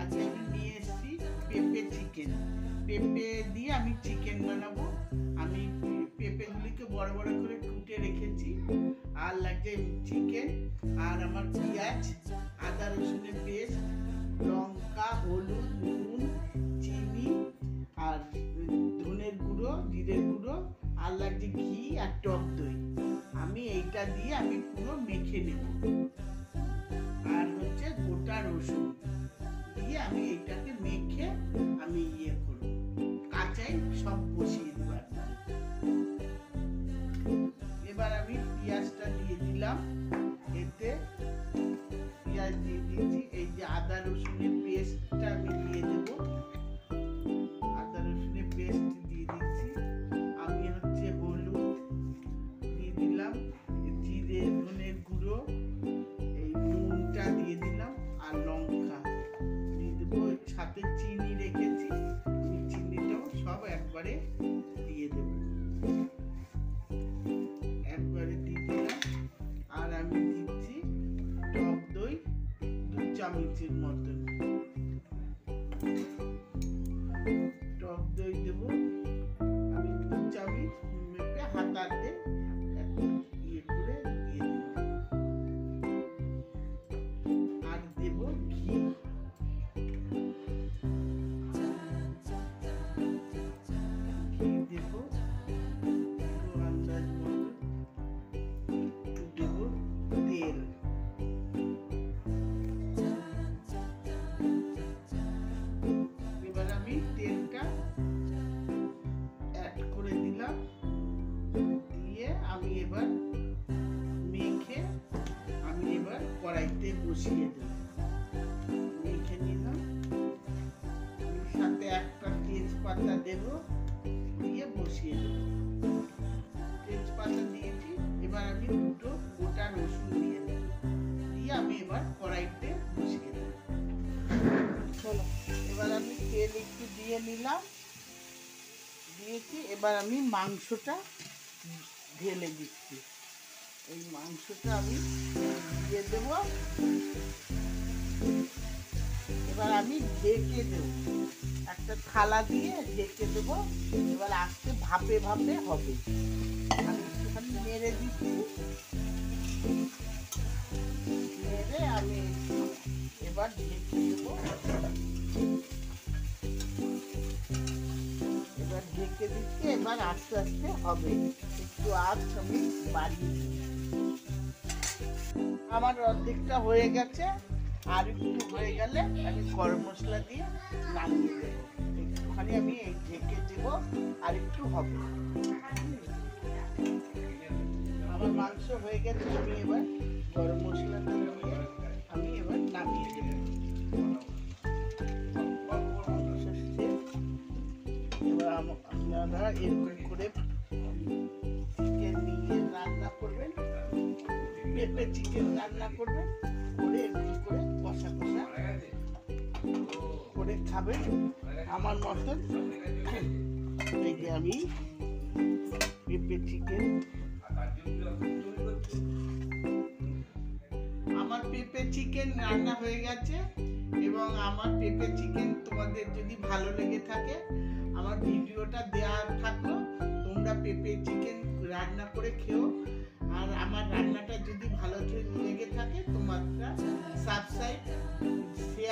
আজকে আমি নিয়ে এসেছি পেঁপে চিকেন। পেঁপে দিয়ে আমি চিকেন বানাবো। আমি পেঁপেগুলিকে বড় বড় করে কুটে রেখেছি। আর লাগছে চিকেন, আর আমার পেঁয়াজ, আদা রসুনের পেস্ট, লঙ্কা, হলুদ, নুন, চিনি, আর ধনের গুঁড়ো, জিরের গুঁড়ো, আর লাগছে ঘি আর টক দই। আমি এইটা দিয়ে আমি পুরো মেখে নেব। আর হচ্ছে গোটা রসুন দিয়ে আমি এইটাকে মেখে আমি করব, কাঁচাই সব বসিয়ে দেবো। এবার আমি পেঁয়াজটা দিয়ে দিলাম, এতে পেঁয়াজ দিয়ে দিয়েছি। এই যে আদা রসুনের পেস্টটা আমি দিয়ে দেবো, আদা রসুনের পেস্ট দিয়ে দিচ্ছি। আমি হচ্ছে হলুদ দিয়ে দিলাম, জিরে ধনের গুঁড়ো, এই নুনটা দিয়ে দিলাম, আর লঙ্কা দিয়ে দেবো। সাথে চিনি রেখেছি, চিনিটাও সব একবারে দিয়ে দেবো, একবারে দিয়ে দিলাম। আর আমি দিচ্ছি টক দই 2 চামচের মতন, টক দই দেবো আমি 2 চামচ, মেপে হাতাতে করে দিয়ে দেবো। আর দেবো ঘি, ঘি দেবো আন্দাজ মতো, দেবো তেল। এবার আমি তেলটা অ্যাড করে দিলাম, দিয়ে আমি এবার মেখে আমি এবার কড়াইতে বসিয়ে দেব। মেখে নিলাম, সাথে একটা তেজপাতা দেব, দিয়ে বসিয়ে দেব। তেজপাতা দিয়েছি, এবার আমি 2টো গোটা রসুন দিয়ে দেব, দিয়ে আমি এবার কড়াইতে বসিয়ে দেব। এবার আমি তেল একটু দিয়ে নিলাম, দিয়েছি। এবার আমি মাংসটা ঢেলে দিচ্ছি, এই মাংসটা আমি দিয়ে দেব। এবার আমি ঢেকে দেব, একটা থালা দিয়ে ঢেকে দেব। এবার আস্তে ভাপে ভাপে হবে। আমি একটুখানি নেড়ে দিচ্ছি, নেড়ে আমি এবার ঢেকে দেব। এবার ঢেকে দিচ্ছি, এবার আস্তে আস্তে হবে, একটু আঁচ আমি বাড়িয়ে দিই। আমার অর্ধেকটা হয়ে গেছে, আর একটু হয়ে গেলে আমি গরম মশলা দিয়ে নামিয়ে দেবো। একটুখানি আমি ঢেকে দেব, আর একটু হবে। আমার মাংস হয়ে গেছে, আমি এবার গরম মশলাটা দিয়ে আমি এবার নামিয়ে দেবো। এবার আপনারা এরকম করে চিকেন নিয়ে রান্না করবেন, পেঁপে চিকেন রান্না করবেন, করে এরকম করে কষা কষা করে খাবেন আমার মতন। এই যে আমি পেঁপে চিকেন, আমার পেঁপে চিকেন রান্না হয়ে গেছে। এবং আমার পেঁপে চিকেন তোমাদের যদি ভালো লেগে থাকে, আমার ভিডিওটা দেওয়া থাকলো, তোমরা পেঁপে চিকেন রান্না করে খেও। আর আমার রান্নাটা যদি ভালো লেগে থাকে, তোমরা সাবস্ক্রাইব, শেয়ার